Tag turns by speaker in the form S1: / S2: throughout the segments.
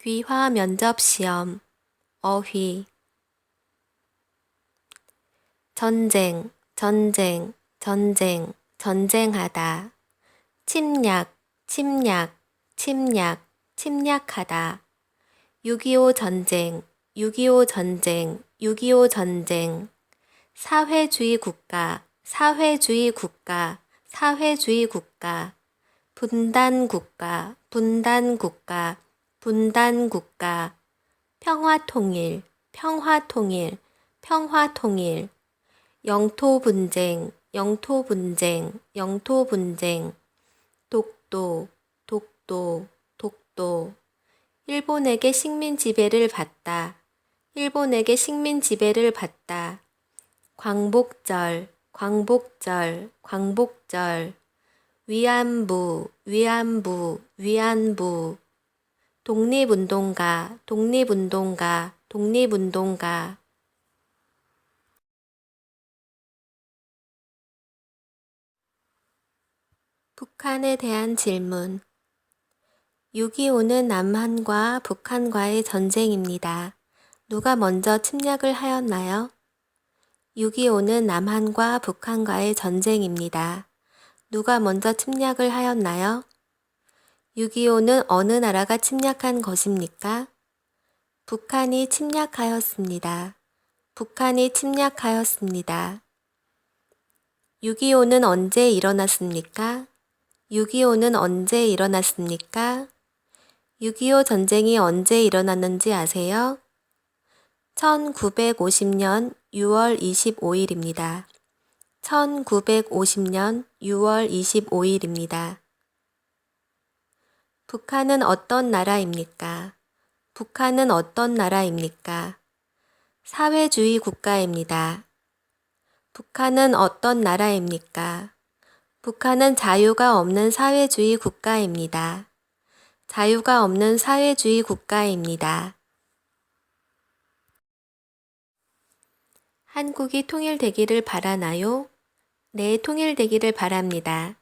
S1: 귀화 면접 시험 어휘 전쟁, 전쟁, 전쟁, 전쟁하다. 침략, 침략, 침략, 침략하다. 6.25 전쟁, 6.25 전쟁, 6.25 전쟁. 사회주의 국가, 사회주의 국가, 사회주의 국가. 분단 국가, 분단 국가, 분단 국가. 평화통일, 평화통일, 평화통일. 영토분쟁, 영토분쟁, 영토분쟁. 독도, 독도, 독도. 일본에게 식민 지배를 받다. 일본에게 식민 지배를 받다. 광복절, 광복절, 광복절. 위안부, 위안부, 위안부. 독립운동가, 독립운동가, 독립운동가. 북한에 대한 질문. 6.25는 남한과 북한과의 전쟁입니다. 누가 먼저 침략을 하였나요? 6.25는 남한과 북한과의 전쟁입니다. 누가 먼저 침략을 하였나요? 6.25는 어느 나라가 침략한 것입니까? 북한이 침략하였습니다. 북한이 침략하였습니다. 6.25는 언제 일어났습니까? 6.25는 언제 일어났습니까? 6.25 전쟁이 언제 일어났는지 아세요? 1950년 6월 25일입니다. 1950년 6월 25일입니다. 북한은 어떤 나라입니까? 북한은 어떤 나라입니까? 사회주의 국가입니다. 북한은 어떤 나라입니까? 북한은 자유가 없는 사회주의 국가입니다. 자유가 없는 사회주의 국가입니다. 한국이 통일되기를 바라나요? 네, 통일되기를 바랍니다.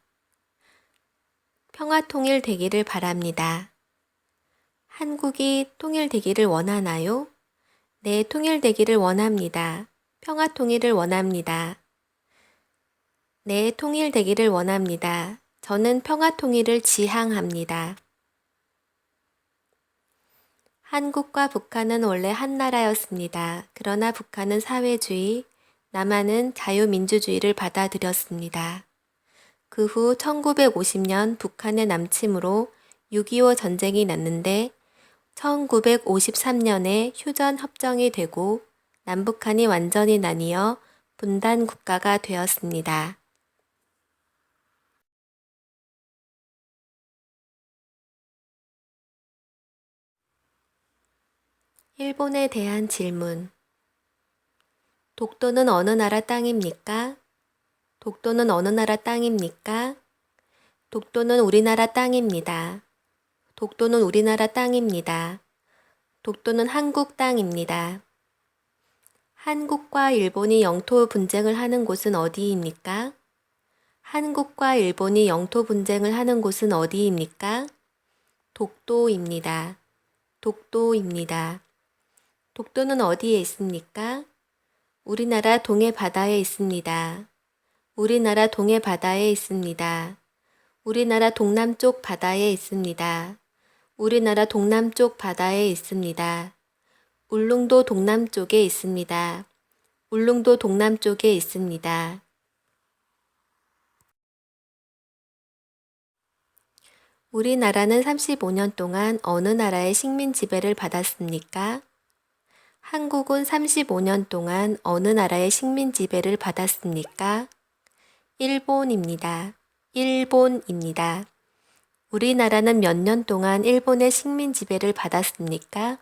S1: 평화통일되기를 바랍니다. 한국이 통일되기를 원하나요? 네, 통일되기를 원합니다. 평화통일을 원합니다. 네, 통일되기를 원합니다. 저는 평화통일을 지향합니다. 한국과 북한은 원래 한 나라였습니다. 그러나 북한은 사회주의, 남한은 자유민주주의를 받아들였습니다. 그 후 1950년 북한의 남침으로 6.25 전쟁이 났는데 1953년에 휴전협정이 되고 남북한이 완전히 나뉘어 분단 국가가 되었습니다. 일본에 대한 질문. 독도는 어느 나라 땅입니까? 독도는 어느 나라 땅입니까? 독도는 우리나라 땅입니다. 독도는 우리나라 땅입니다. 독도는 한국 땅입니다. 한국과 일본이 영토 분쟁을 하는 곳은 어디입니까? 한국과 일본이 영토 분쟁을 하는 곳은 어디입니까? 독도입니다. 독도입니다. 독도는 어디에 있습니까? 우리나라 동해 바다에 있습니다. 우리나라 동해 바다에 있습니다. 우리나라 동남쪽 바다에 있습니다. 우리나라 동남쪽 바다에 있습니다. 울릉도 동남쪽에 있습니다. 울릉도 동남쪽에 있습니다. 우리나라는 35년 동안 어느 나라의 식민 지배를 받았습니까? 한국은 35년 동안 어느 나라의 식민 지배를 받았습니까? 일본입니다. 일본입니다. 우리나라는 몇 년 동안 일본의 식민 지배를 받았습니까?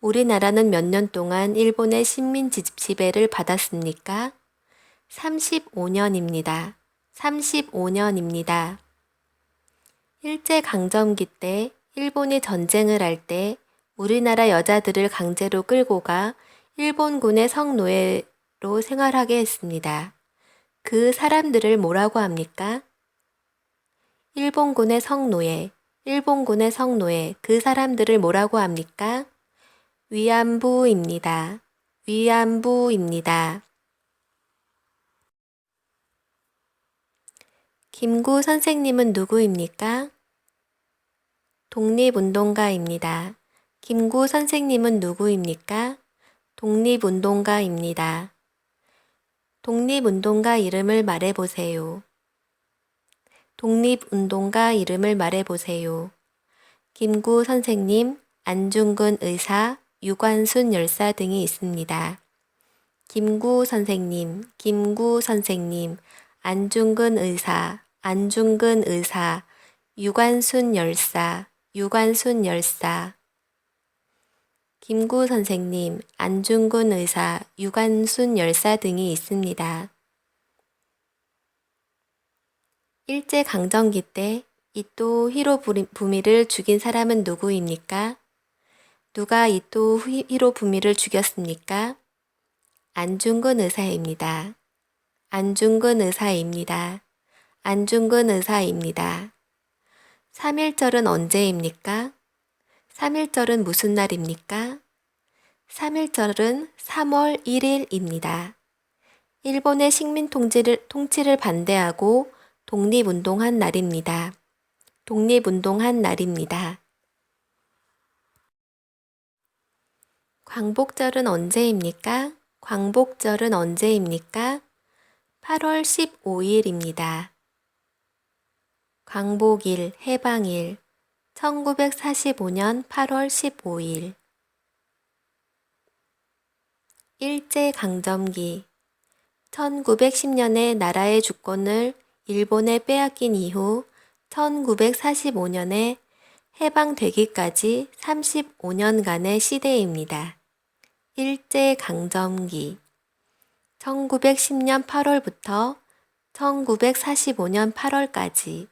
S1: 우리나라는 몇 년 동안 일본의 식민 지배를 받았습니까? 35년입니다. 35년입니다. 일제강점기 때 일본이 전쟁을 할 때 우리나라 여자들을 강제로 끌고 가 일본군의 성노예로 생활하게 했습니다. 그 사람들을 뭐라고 합니까? 일본군의 성노예, 일본군의 성노예, 그 사람들을 뭐라고 합니까? 위안부입니다. 위안부입니다. 김구 선생님은 누구입니까? 독립운동가입니다. 김구 선생님은 누구입니까? 독립운동가입니다. 독립운동가 이름을 말해보세요. 독립운동가 이름을 말해보세요. 김구 선생님, 안중근 의사, 유관순 열사 등이 있습니다. 김구 선생님, 안중근 의사, 유관순 열사, 김구 선생님, 안중근 의사, 유관순 열사 등이 있습니다. 일제강점기 때 이토 히로부미를 죽인 사람은 누구입니까? 누가 이토 히로부미를 죽였습니까? 안중근 의사입니다. 안중근 의사입니다. 3.1절은 언제입니까? 3.1절은 무슨 날입니까? 3.1절은 3월 1일입니다. 일본의 식민 통치를 반대하고 독립운동한 날입니다. 광복절은 언제입니까? 8월 15일입니다. 광복일, 해방일, 1945년 8월 15일. 일제강점기, 1910년에 나라의 주권을 일본에 빼앗긴 이후 1945년에 해방되기까지 35년간의 시대입니다. 일제강점기, 1910년 8월부터 1945년 8월까지